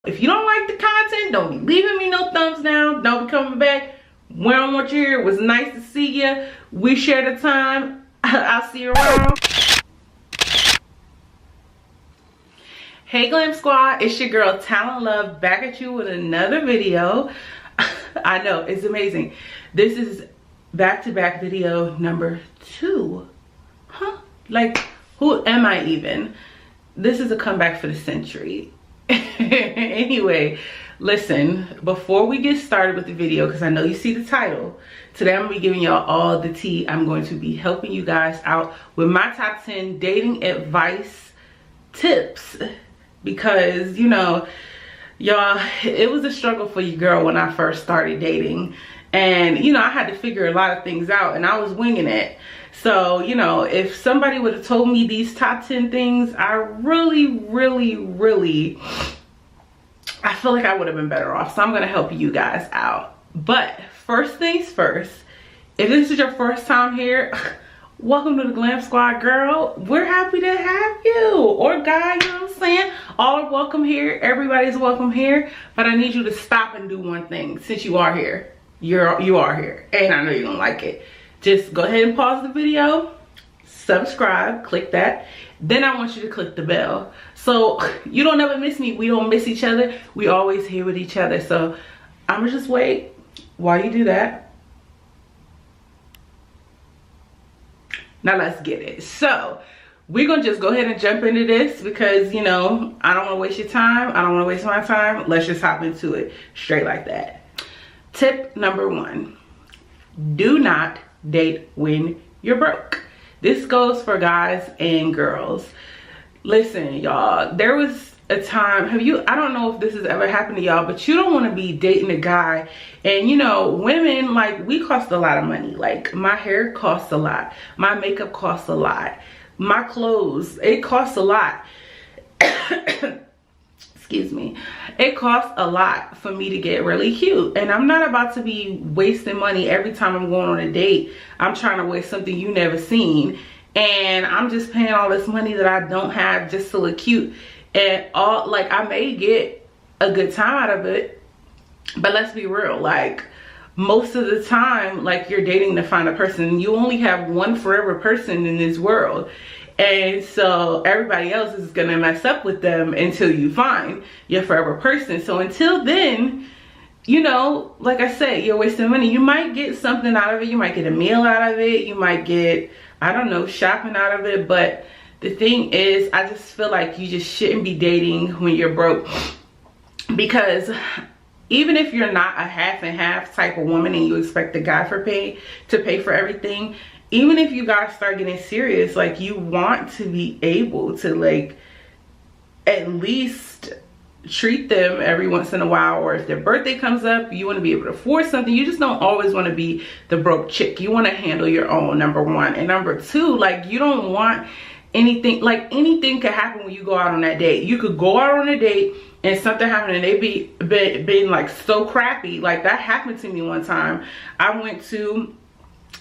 If you don't like the content, don't be leaving me no thumbs down. Don't be coming back. We don't want you here. It was nice to see you. We shared the time. I'll see you around. Hey Glam Squad, it's your girl Talent Love back at you with another video. I know, it's amazing. This is back-to-back video number 2. Huh? Like, who am I even? This is a comeback for the century. Anyway, listen, before we get started with the video, because I know you see the title, today I'm going to be giving y'all all the tea. I'm going to be helping you guys out with my top 10 dating advice tips. Because, you know, y'all, it was a struggle for your girl when I first started dating. And, you know, I had to figure a lot of things out and I was winging it. So, you know, if somebody would have told me these top 10 things, I really I feel like I would have been better off. So I'm going to help you guys out. But first things first, if this is your first time here, welcome to the Glam Squad, girl. We're happy to have you. Or guy, you know what I'm saying? All are welcome here. Everybody's welcome here. But I need you to stop and do one thing. Since you are here, you are here. And I know you're gonna like it. Just go ahead and pause the video. Subscribe. Click that. Then I want you to click the bell. So you don't ever miss me. We don't miss each other. We always here with each other. So I'm gonna just wait while you do that. Now let's get it. So we're gonna just go ahead and jump into this because, you know, I don't want to waste your time. I don't want to waste my time. Let's just hop into it straight like that. Tip number 1, do not date when you're broke. This goes for guys and girls. Listen, y'all, there was a time, I don't know if this has ever happened to y'all, but you don't want to be dating a guy and, you know, women, like, we cost a lot of money. Like, my hair costs a lot, my makeup costs a lot, my clothes, it costs a lot. Excuse me. It costs a lot for me to get really cute, and I'm not about to be wasting money every time I'm going on a date. I'm trying to waste something you never seen, and I'm just paying all this money that I don't have just to look cute. And all, like, I may get a good time out of it, but let's be real, like, most of the time, like, you're dating to find a person. You only have one forever person in this world. And so everybody else is gonna mess up with them until you find your forever person. So until then, you know, like I said, you're wasting money. You might get something out of it. You might get a meal out of it. You might get, I don't know, shopping out of it. But the thing is, I just feel like you just shouldn't be dating when you're broke. Because even if you're not a half and half type of woman and you expect the guy to pay for everything, even if you guys start getting serious, like, you want to be able to, like, at least treat them every once in a while, or if their birthday comes up, you want to be able to afford something. You just don't always want to be the broke chick. You want to handle your own, number 1. And number 2, like, you don't want anything, like, anything could happen when you go out on that date. You could go out on a date and something happened and they being like so crappy. Like, that happened to me one time. I went to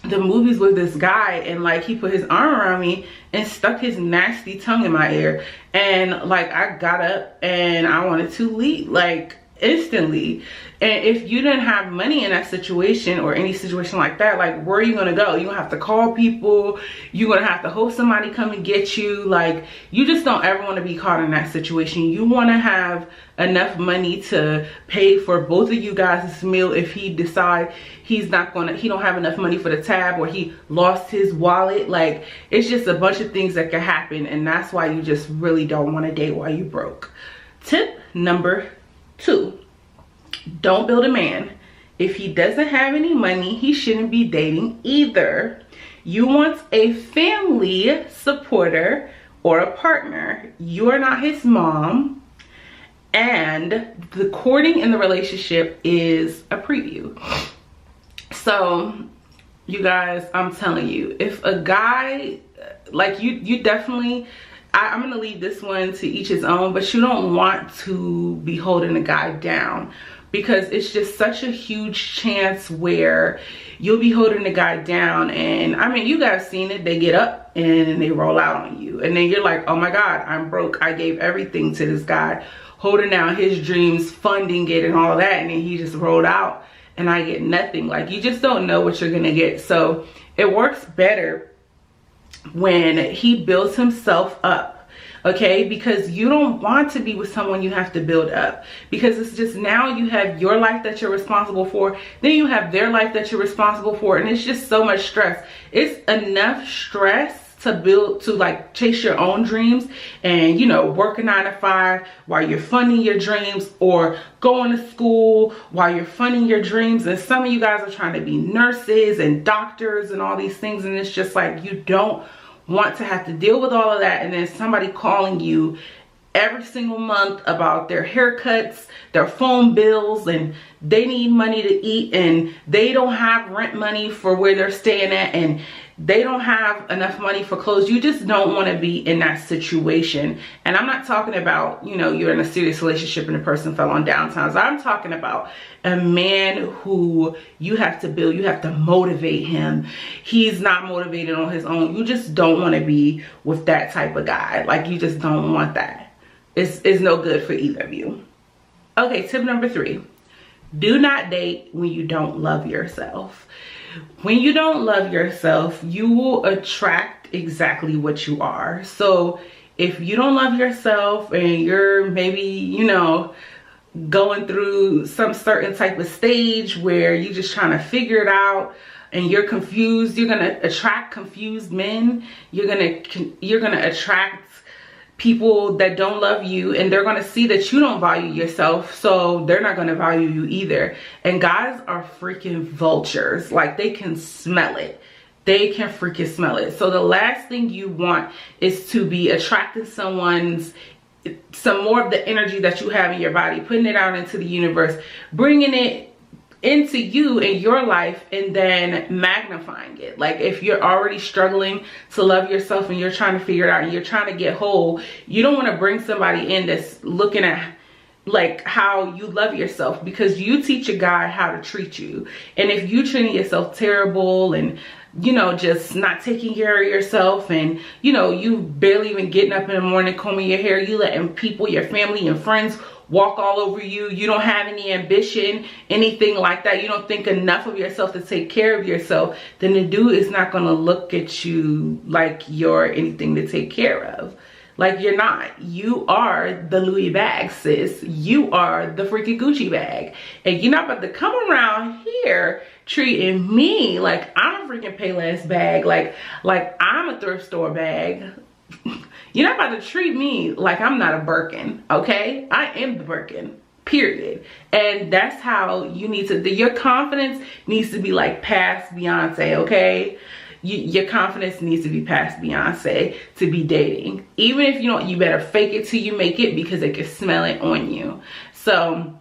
the movies with this guy and, like, he put his arm around me and stuck his nasty tongue in my ear, and, like, I got up and I wanted to leave, like, instantly. And if you didn't have money in that situation or any situation like that, like, where are you gonna go? You're gonna have to call people. You're gonna have to hope somebody come and get you. Like, you just don't ever want to be caught in that situation. You want to have enough money to pay for both of you guys' meal if he decide he don't have enough money for the tab, or he lost his wallet. Like, it's just a bunch of things that could happen, and that's why you just really don't want to date while you broke. Tip number 2, don't build a man. If he doesn't have any money, he shouldn't be dating either. You want a family supporter or a partner. You are not his mom. And the courting in the relationship is a preview. So, you guys, I'm telling you, if a guy, like, you definitely, I'm gonna leave this one to each his own, but you don't want to be holding a guy down, because it's just such a huge chance where you'll be holding the guy down. And I mean, you guys seen it, they get up and they roll out on you, and then you're like, oh my god, I'm broke, I gave everything to this guy. holding down his dreams, funding it and all that, and then he just rolled out and I get nothing. Like, you just don't know what you're gonna get. So it works better when he builds himself up, okay? Because you don't want to be with someone you have to build up, because it's just, now you have your life that you're responsible for, then you have their life that you're responsible for, and it's just so much stress. It's enough stress to like chase your own dreams and, you know, work a 9-to-5 while you're funding your dreams, or going to school while you're funding your dreams. And some of you guys are trying to be nurses and doctors and all these things, and it's just like, you don't want to have to deal with all of that, and then somebody calling you every single month about their haircuts, their phone bills, and they need money to eat, and they don't have rent money for where they're staying at, and they don't have enough money for clothes. You just don't want to be in that situation. And I'm not talking about, you know, you're in a serious relationship and the person fell on downtimes. I'm talking about a man who you have to build, you have to motivate him. He's not motivated on his own. You just don't want to be with that type of guy. Like, you just don't want that. It's no good for either of you. Okay, tip number 3. Do not date when you don't love yourself. When you don't love yourself, you will attract exactly what you are. So if you don't love yourself and you're maybe, you know, going through some certain type of stage where you're just trying to figure it out and you're confused, you're gonna attract confused men. You're gonna attract people that don't love you, and they're going to see that you don't value yourself, so they're not going to value you either. And guys are freaking vultures. Like, they can smell it. They can freaking smell it. So the last thing you want is to be attracting some more of the energy that you have in your body, putting it out into the universe, bringing it into you in your life, and then magnifying it. Like, if you're already struggling to love yourself and you're trying to figure it out and you're trying to get whole, you don't want to bring somebody in that's looking at like how you love yourself, because you teach a guy how to treat you. And if you treating yourself terrible and, you know, just not taking care of yourself, and, you know, you barely even getting up in the morning, combing your hair, you letting people, your family and friends walk all over you, you don't have any ambition, anything like that, you don't think enough of yourself to take care of yourself, then the dude is not going to look at you like you're anything to take care of. Like, you're not. You are the Louis bag, sis. You are the freaking Gucci bag. And you're not about to come around here treating me like I'm a freaking Payless bag, like I'm a thrift store bag. You're not about to treat me like I'm not a Birkin, okay? I am the Birkin, period. And that's how you need to, your confidence needs to be like past Beyonce, okay? Your confidence needs to be past Beyonce to be dating. Even if you don't, you better fake it till you make it, because they can smell it on you. So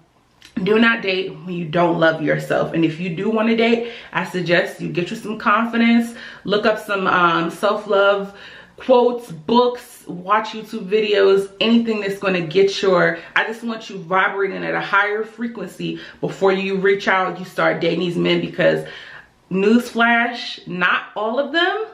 do not date when you don't love yourself. And if you do want to date, I suggest you get you some confidence, look up some self-love quotes, books, watch YouTube videos, anything that's going to get I just want you vibrating at a higher frequency before you reach out, you start dating these men. Because newsflash, not all of them,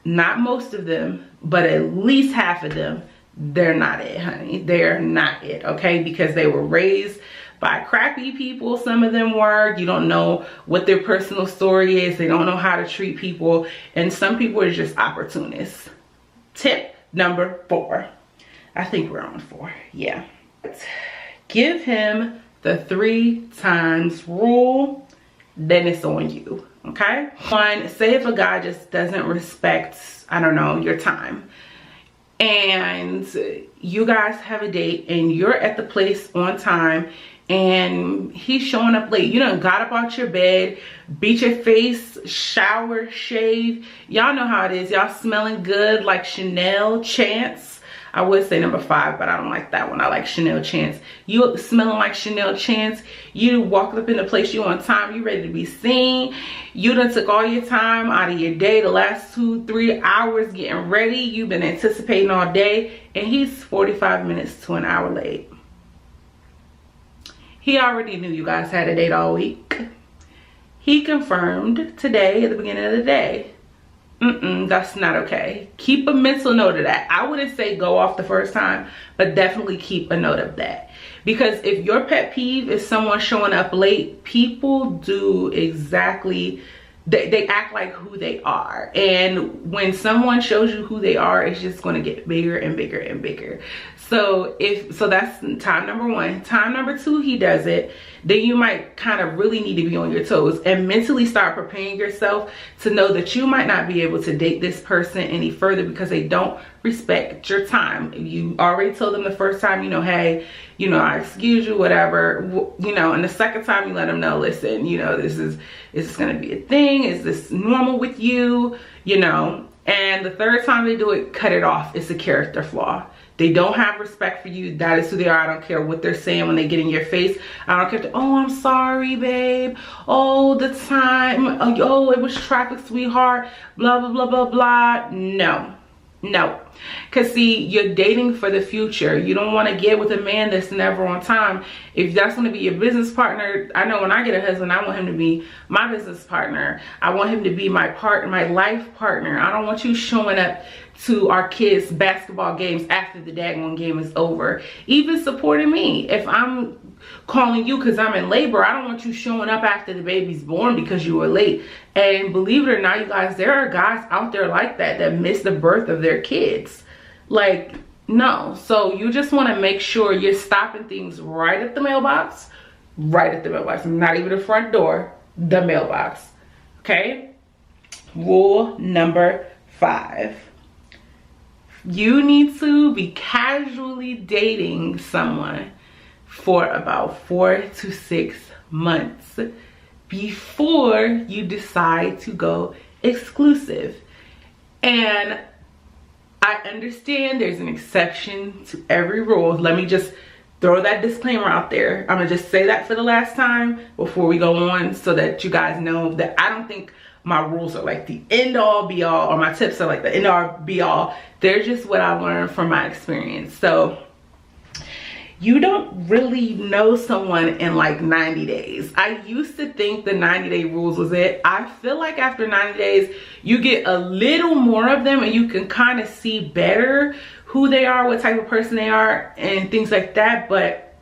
not most of them, but at least half of them, they're not it, honey. They're not it, okay? Because they were raised by crappy people. Some of them were. You don't know what their personal story is. They don't know how to treat people. And some people are just opportunists. Tip number 4. I think we're on 4. Yeah. Give him the 3 times rule. Then it's on you. Okay? 1, say if a guy just doesn't respect, I don't know, your time, and you guys have a date and you're at the place on time and he's showing up late. You done got up out your bed, beat your face, shower, shave. Y'all know how it is. Y'all smelling good like Chanel Chance. I would say number 5, but I don't like that one. I like Chanel Chance. You smelling like Chanel Chance. You walked up in the place, you on time, you ready to be seen. You done took all your time out of your day, the last 2-3 hours getting ready. You've been anticipating all day, and he's 45 minutes to an hour late. He already knew you guys had a date all week. He confirmed today at the beginning of the day That's not okay. Keep a mental note of that. I wouldn't say go off the first time, but definitely keep a note of that. Because if your pet peeve is someone showing up late, people do exactly, they act like who they are. And when someone shows you who they are, it's just going to get bigger and bigger and bigger. So that's time number one. Time number two, he does it, then you might kind of really need to be on your toes and mentally start preparing yourself to know that you might not be able to date this person any further because they don't respect your time. You already told them the first time, you know, hey, you know, I excuse you, whatever, you know, and the second time you let them know, listen, you know, is this going to be a thing? Is this normal with you? You know, and the third time they do it, cut it off. It's a character flaw. They don't have respect for you. That is who they are. I don't care what they're saying when they get in your face. I don't care. Oh, I'm sorry, babe. Oh, the time. Oh, it was traffic, sweetheart. Blah, blah, blah, blah, blah. No. No. Because see, you're dating for the future. You don't want to get with a man that's never on time. If that's going to be your business partner, I know when I get a husband, I want him to be my business partner. I want him to be my partner, my life partner. I don't want you showing up to our kids' basketball games after the daggone game is over. Even supporting me. If I'm calling you because I'm in labor, I don't want you showing up after the baby's born because you were late. And believe it or not, you guys, there are guys out there like that miss the birth of their kids. Like, no. So you just want to make sure you're stopping things right at the mailbox. Right at the mailbox. Not even the front door. The mailbox. Okay? Rule number 5. You need to be casually dating someone for about 4 to 6 months before you decide to go exclusive. And I understand there's an exception to every rule. Let me just throw that disclaimer out there. I'm gonna just say that for the last time before we go on, so that you guys know that I don't think my rules are like the end all be all, or my tips are like the end all be all. They're just what I learned from my experience. So you don't really know someone in like 90 days. I used to think the 90-day rules was it. I feel like after 90 days, you get a little more of them and you can kind of see better who they are, what type of person they are, and things like that. But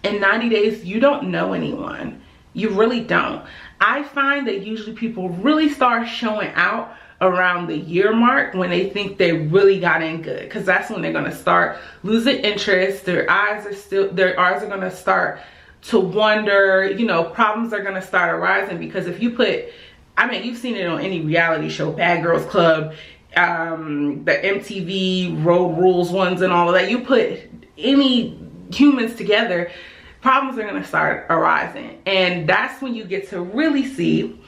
in 90 days, you don't know anyone. You really don't. I find that usually people really start showing out around the year mark when they think they really got in good, because that's when they're going to start losing interest. Their eyes are going to start to wander. You know, problems are going to start arising, because if you put, I mean, you've seen it on any reality show, Bad Girls Club, the MTV Road Rules ones and all of that. You put any humans together, problems are going to start arising, and that's when you get to really see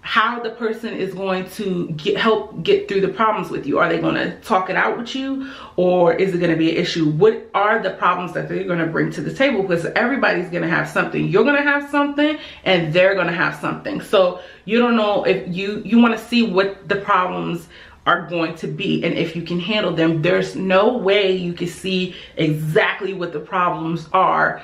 how the person is going to help get through the problems with you. Are they going to talk it out with you, or is it going to be an issue? What are the problems that they're going to bring to the table? Because everybody's going to have something. You're going to have something and they're going to have something. So you don't know if you want to see what the problems are going to be and if you can handle them. There's no way you can see exactly what the problems are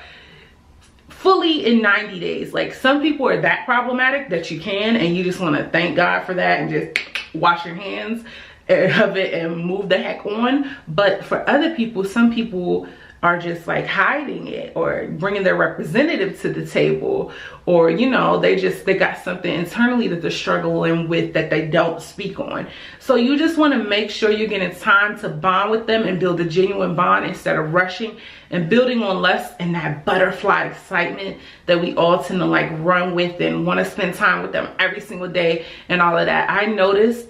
fully in 90 days. Like, some people are that problematic that you can, and you just want to thank God for that and just wash your hands of it and move the heck on. But for other people, some people are just like hiding it or bringing their representative to the table, or you know, they got something internally that they're struggling with that they don't speak on. So you just want to make sure you're getting time to bond with them and build a genuine bond instead of rushing and building on less and that butterfly excitement that we all tend to like run with and want to spend time with them every single day and all of that. I noticed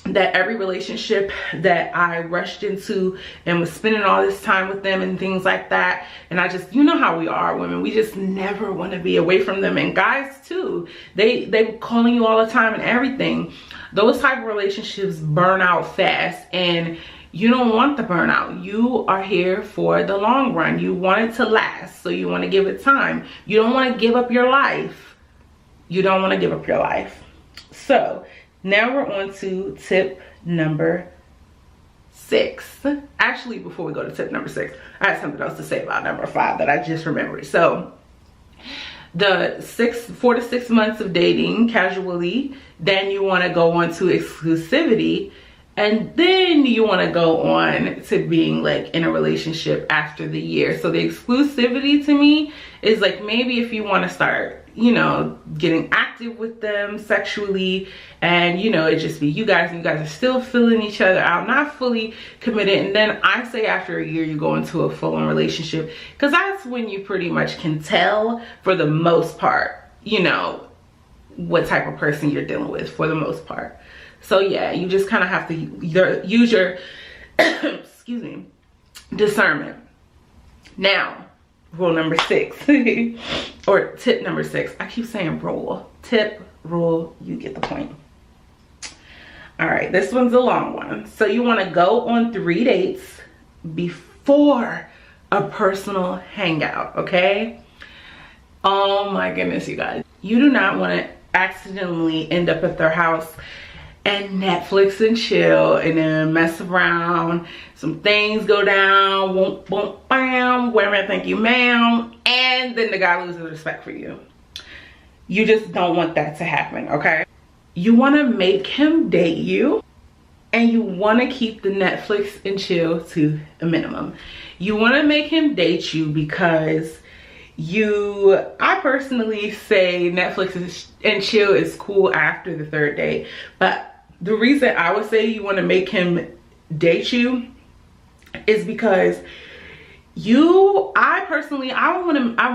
that every relationship that I rushed into and was spending all this time with them and things like that, and I just, you know how we are women, we just never want to be away from them, and guys too, they were calling you all the time and everything. Those type of relationships burn out fast, and you don't want the burnout. You are here for the long run. You want it to last, so you want to give it time. You don't want to give up your life. You don't want to give up your life. So now we're on to tip number 6. Actually, before we go to tip number 6, I have something else to say about number 5 that I just remembered. So the 4 to 6 months of dating casually, then you want to go on to exclusivity, and then you want to go on to being like in a relationship after the year. So the exclusivity to me is like, maybe if you want to start, you know, getting active with them sexually, and you know, it just be you guys, and you guys are still feeling each other out, not fully committed. And then I say after a year you go into a full-on relationship, because that's when you pretty much can tell for the most part, you know, what type of person you're dealing with for the most part. So yeah, you just kind of have to use your excuse me, discernment. Now, rule number 6 or tip number 6. I keep saying rule, tip, rule, you get the point. All right, this one's a long one. So you want to go on 3 dates before a personal hangout, okay? Oh my goodness, you guys. You do not want to accidentally end up at their house and Netflix and chill and then mess around. Some things go down, won't, bam, where thank you, ma'am, and then the guy loses respect for you. You just don't want that to happen, okay? You want to make him date you, and you want to keep the Netflix and chill to a minimum. You want to make him date you because I personally say Netflix and chill is cool after the 3rd date, but the reason I would say you want to make him date you is because I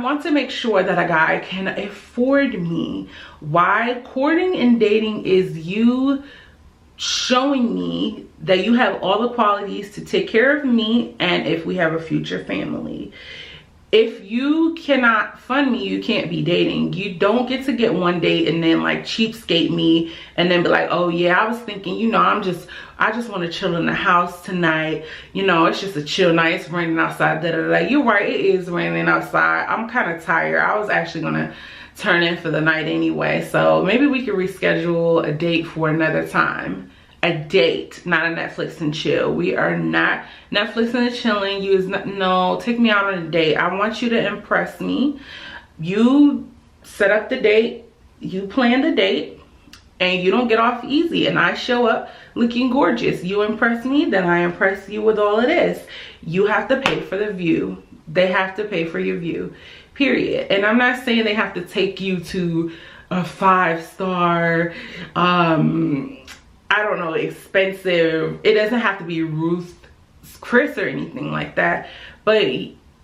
want to make sure that a guy can afford me. Why? Courting and dating is you showing me that you have all the qualities to take care of me, and if we have a future family. If you cannot fund me, you can't be dating. You don't get to get one date and then like cheapskate me and then be like, oh yeah, I was thinking, you know, I just want to chill in the house tonight. You know, it's just a chill night. It's raining outside. Da, da, da. You're right, it is raining outside. I'm kind of tired. I was actually gonna turn in for the night anyway. So maybe we could reschedule a date for another time. A date, not a Netflix and chill. We are not Netflix and chilling. No, take me out on a date. I want you to impress me. You set up the date, you plan the date, and you don't get off easy. And I show up looking gorgeous. You impress me, then I impress you with all of this. You have to pay for the view. They have to pay for your view, period. And I'm not saying they have to take you to a 5-star, I don't know, expensive. It doesn't have to be Ruth Chris or anything like that, but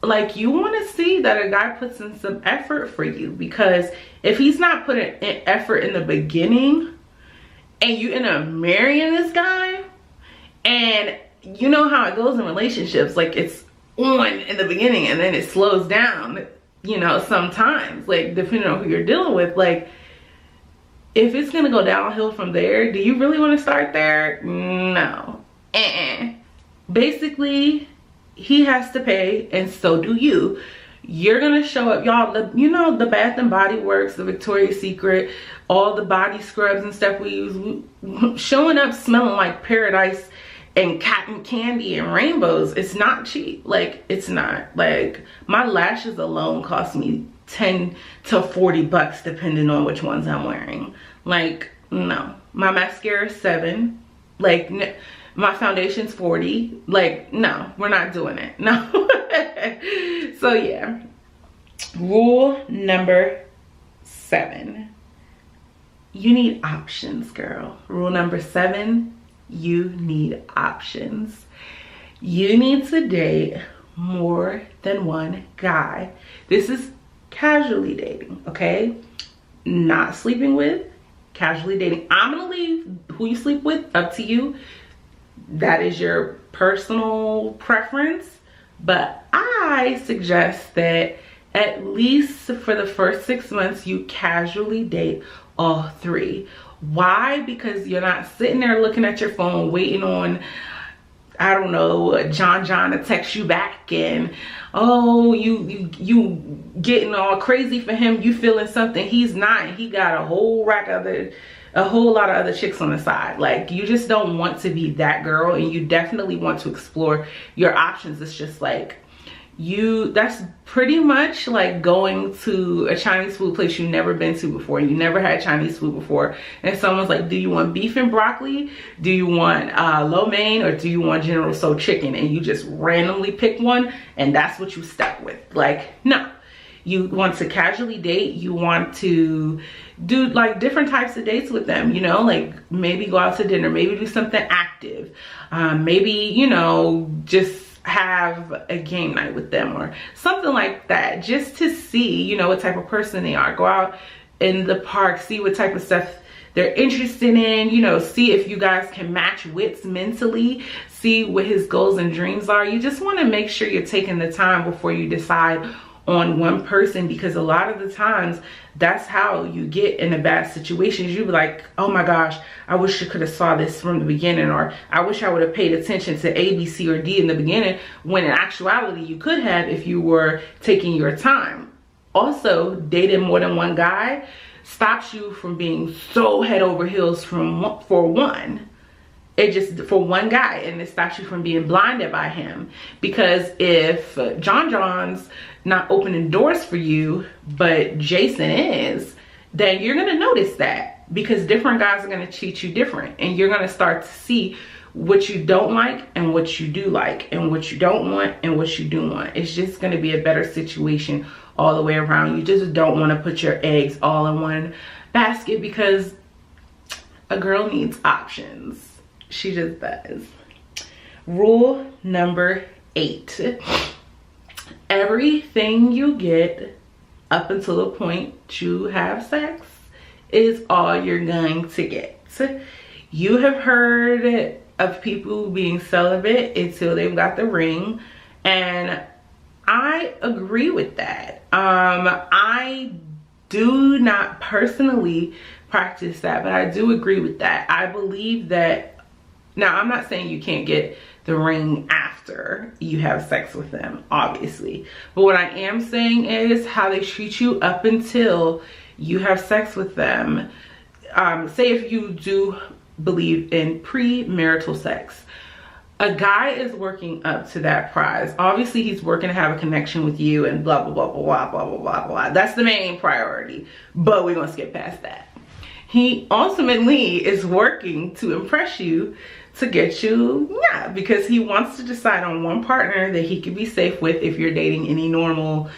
like, you want to see that a guy puts in some effort for you, because if he's not putting in effort in the beginning and you end up marrying this guy, and you know how it goes in relationships, like it's on in the beginning and then it slows down, you know, sometimes, like depending on who you're dealing with. Like, if it's gonna go downhill from there, do you really want to start there? No. Basically, he has to pay, and so do you. You're gonna show up, y'all. You know, the Bath and Body Works, the Victoria's Secret, all the body scrubs and stuff we use, showing up smelling like paradise and cotton candy and rainbows. It's not cheap. Like, it's not. Like, my lashes alone cost me 10 to 40 bucks depending on which ones I'm wearing. Like, no. My mascara is $7. Like, my foundation's $40. Like, no, we're not doing it. No. So yeah, rule number 7, you need options, girl. Rule number 7, you need options. You need to date more than one guy. This is casually dating, okay? Not sleeping with, casually dating. I'm gonna leave who you sleep with up to you. That is your personal preference, but I suggest that at least for the first 6 months you casually date all 3. Why? Because you're not sitting there looking at your phone waiting on, I don't know, John to text you back, and oh, you getting all crazy for him, you feeling something he's not, and he got a whole lot of other chicks on the side. Like, you just don't want to be that girl, and you definitely want to explore your options. It's just like, that's pretty much like going to a Chinese food place you've never been to before. You never had Chinese food before, and someone's like, do you want beef and broccoli, do you want lo mein, or do you want General Tso chicken? And you just randomly pick one, and that's what you stuck with. Like, no. You want to casually date, you want to do like different types of dates with them, you know, like maybe go out to dinner, maybe do something active, maybe, you know, just have a game night with them or something like that, just to see, you know, what type of person they are. Go out in the park, see what type of stuff they're interested in, you know, see if you guys can match wits mentally, see what his goals and dreams are. You just want to make sure you're taking the time before you decide on one person, because a lot of the times that's how you get in a bad situation. You be like, oh my gosh, I wish I could have saw this from the beginning, or I wish I would have paid attention to A, B, C, or D in the beginning, when in actuality you could have if you were taking your time. Also, dating more than one guy stops you from being so head over heels for one. It just for one guy, and it stops you from being blinded by him. Because if John's not opening doors for you, but Jason is, then you're gonna notice that, because different guys are gonna treat you different, and you're gonna start to see what you don't like and what you do like, and what you don't want and what you do want. It's just gonna be a better situation all the way around. You just don't want to put your eggs all in one basket, because a girl needs options. She just does. Rule number 8. Everything you get up until the point you have sex is all you're going to get. You have heard of people being celibate until they've got the ring, and I agree with that. I do not personally practice that, but I do agree with that. I believe that. Now, I'm not saying you can't get the ring after you have sex with them, obviously. But what I am saying is how they treat you up until you have sex with them. Say if you do believe in premarital sex, a guy is working up to that prize. Obviously, he's working to have a connection with you and blah, blah, blah, blah, blah, blah, blah, blah. That's the main priority, but we're gonna skip past that. He ultimately is working to impress you, to get you, yeah, because he wants to decide on one partner that he could be safe with if you're dating any normal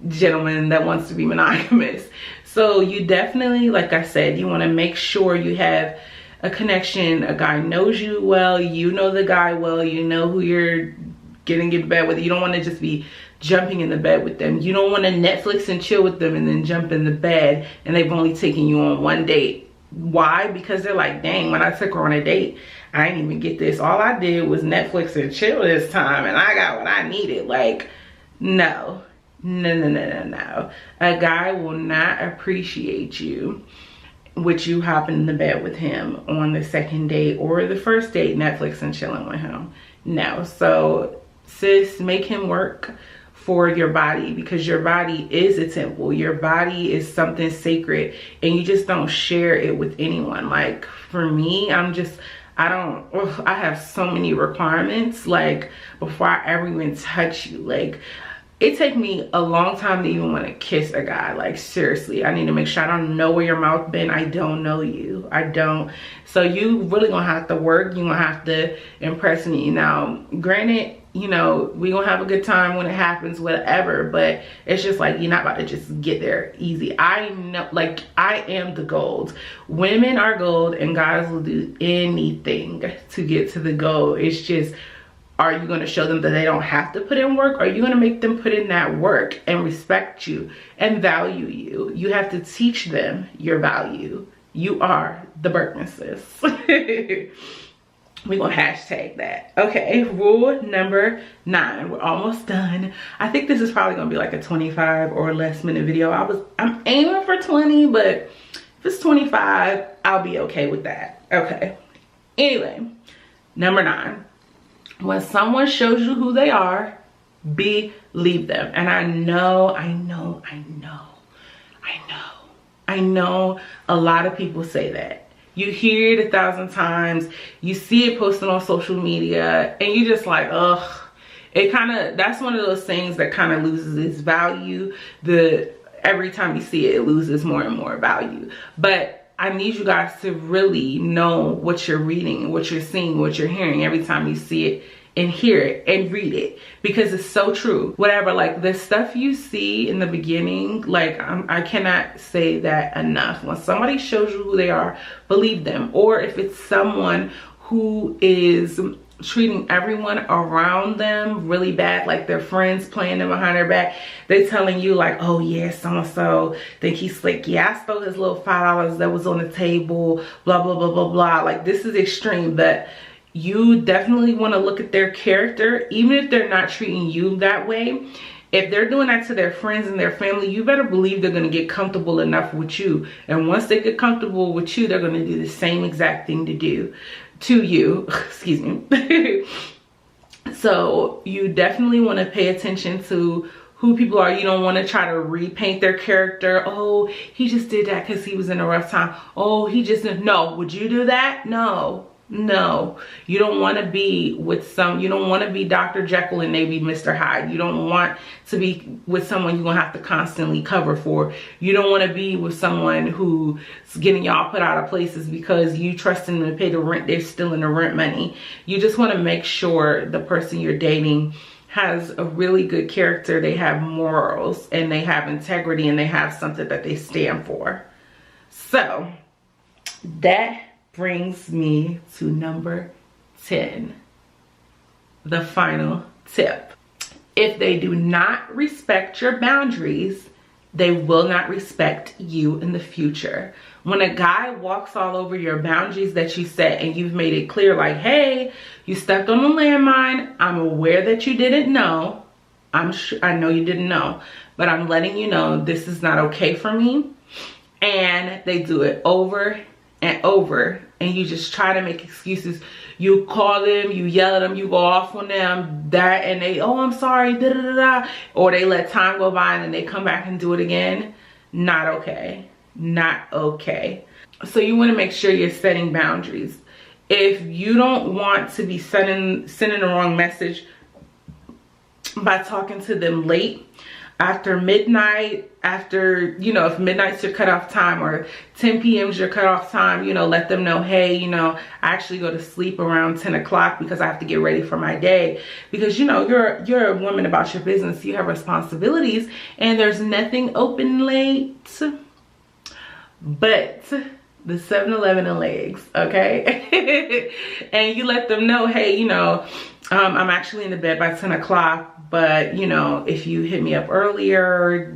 gentleman that wants to be monogamous. So you definitely, like I said, you want to make sure you have a connection. A guy knows you well, you know the guy well, you know who you're getting in bed with. You don't want to just be jumping in the bed with them. You don't want to Netflix and chill with them and then jump in the bed and they've only taken you on one date. Why? Because they're like, dang, when I took her on a date, I didn't even get this. All I did was Netflix and chill this time, and I got what I needed. Like, no. A guy will not appreciate you with you hopping in the bed with him on the second date or the first date, Netflix and chilling with him. No. So, sis, make him work for your body, because your body is a temple. Your body is something sacred, and you just don't share it with anyone. Like, for me, I have so many requirements, like, before I ever even touch you. Like, it takes me a long time to even want to kiss a guy. Like, seriously, I need to make sure I don't know where your mouth been. I don't know you. I don't. So you really gonna have to work. You gonna have to impress me. Now, granted, you know, we gonna have a good time when it happens, whatever, but it's just like, you're not about to just get there easy. I know, like, I am the gold. Women are gold, and guys will do anything to get to the goal. It's just, are you gonna show them that they don't have to put in work? Or are you gonna make them put in that work and respect you and value you? You have to teach them your value. You are the Berkman, sis. We're gonna hashtag that. Okay, rule number 9. We're almost done. I think this is probably gonna be like a 25 or less minute video. I'm aiming for 20, but if it's 25, I'll be okay with that. Okay. Anyway, number 9. When someone shows you who they are, believe them. And I know a lot of people say that. You hear it 1,000 times. You see it posted on social media, and you just like, ugh. That's one of those things that kind of loses its value. Every time you see it, it loses more and more value. But I need you guys to really know what you're reading, what you're seeing, what you're hearing every time you see it and hear it and read it, because it's so true. Whatever, like the stuff you see in the beginning, like I cannot say that enough. When somebody shows you who they are, believe them. Or if it's someone who is treating everyone around them really bad, like their friends playing them behind their back, they telling you like, oh yeah, so-and-so think he's slick, yeah, I stole his little $5 that was on the table, blah blah blah blah blah. Like, this is extreme. But you definitely want to look at their character, even if they're not treating you that way. If they're doing that to their friends and their family, you better believe they're going to get comfortable enough with you. And once they get comfortable with you, they're going to do the same exact thing to you. Excuse me. So you definitely want to pay attention to who people are. You don't want to try to repaint their character. Oh, he just did that because he was in a rough time. Oh, he just, no. Would you do that? No. No, you don't want to be with you don't want to be Dr. Jekyll and maybe Mr. Hyde. You don't want to be with someone you're going to have to constantly cover for. You don't want to be with someone who's getting y'all put out of places because you trust them to pay the rent. They're stealing the rent money. You just want to make sure the person you're dating has a really good character. They have morals and they have integrity and they have something that they stand for. So that brings me to number 10, the final tip. If they do not respect your boundaries, they will not respect you in the future. When a guy walks all over your boundaries that you set and you've made it clear, like, hey, you stepped on a landmine, I'm aware that you didn't know, I know you didn't know, but I'm letting you know this is not okay for me. And they do it over and over, and you just try to make excuses. You call them, you yell at them, you go off on them, and they, oh, I'm sorry, da da da da, or they let time go by and then they come back and do it again. Not okay. Not okay. So you want to make sure you're setting boundaries. If you don't want to be sending the wrong message by talking to them late, after midnight, after, you know, if midnight's your cutoff time or 10 p.m. is your cutoff time, you know, let them know, hey, you know, I actually go to sleep around 10 o'clock because I have to get ready for my day. Because, you know, you're a woman about your business. You have responsibilities and there's nothing open late but the 7-Eleven and legs, okay? And you let them know, hey, you know, I'm actually in the bed by 10 o'clock, but, you know, if you hit me up earlier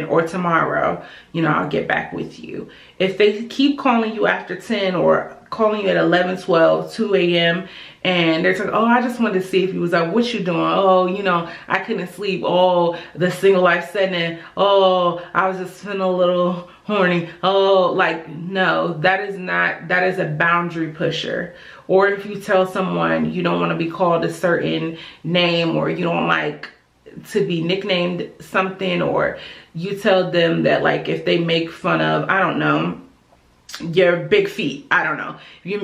or tomorrow, you know, I'll get back with you. If they keep calling you after 10 or calling you at 11, 12, 2 a.m. and they're talking, oh, I just wanted to see if you was up, what you doing? Oh, you know, I couldn't sleep. Oh, the single life setting. Oh, I was just feeling a little horny. Oh, like, no, that is a boundary pusher. Or if you tell someone you don't want to be called a certain name, or you don't like to be nicknamed something, or you tell them that, like, if they make fun of, I don't know, your big feet, I don't know,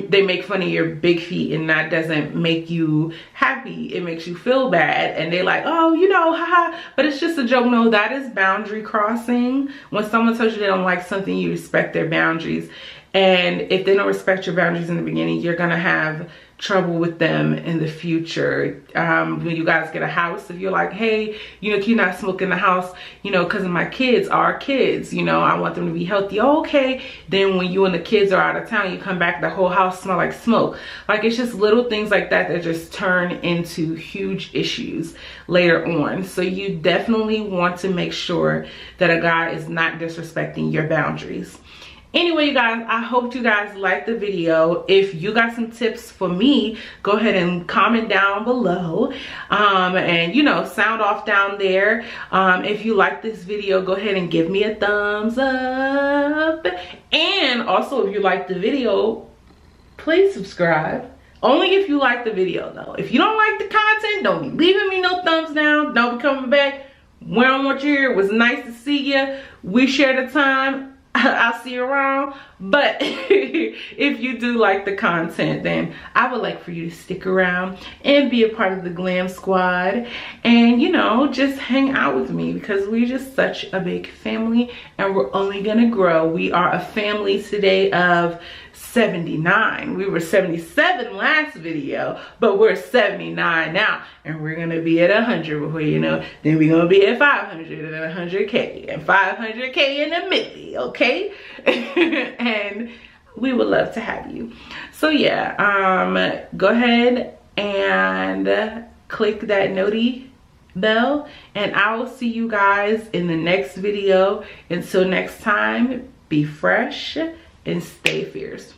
they make fun of your big feet and that doesn't make you happy, it makes you feel bad, and they like, oh, you know, haha, but it's just a joke. No, that is boundary crossing. When someone tells you they don't like something, you respect their boundaries. And if they don't respect your boundaries in the beginning, you're gonna have trouble with them in the future. When you guys get a house, if you're like, hey, you know, can you not smoke in the house, you know, because of my kids, our kids, you know, I want them to be healthy. Oh, okay. Then when you and the kids are out of town, you come back, the whole house smell like smoke. Like, it's just little things like that that just turn into huge issues later on. So you definitely want to make sure that a guy is not disrespecting your boundaries. Anyway, you guys, I hope you guys liked the video. If you got some tips for me, go ahead and comment down below, and, you know, sound off down there. If you like this video, go ahead and give me a thumbs up. And also, if you like the video, please subscribe. Only if you like the video, though. If you don't like the content, don't be leaving me no thumbs down. Don't be coming back. Where I want you here. It was nice to see you. We shared a time. I'll see you around. But if you do like the content, then I would like for you to stick around and be a part of the Glam Squad, and you know, just hang out with me, because we're just such a big family and we're only gonna grow. We are a family today of 79. We were 77 last video, but we're 79 now, and we're gonna be at 100 before you know. Then we're gonna be at 500 and then 100K and 500K in a milli, okay? And we would love to have you. So yeah, go ahead and click that noti bell, and I will see you guys in the next video. Until next time, be fresh and stay fierce.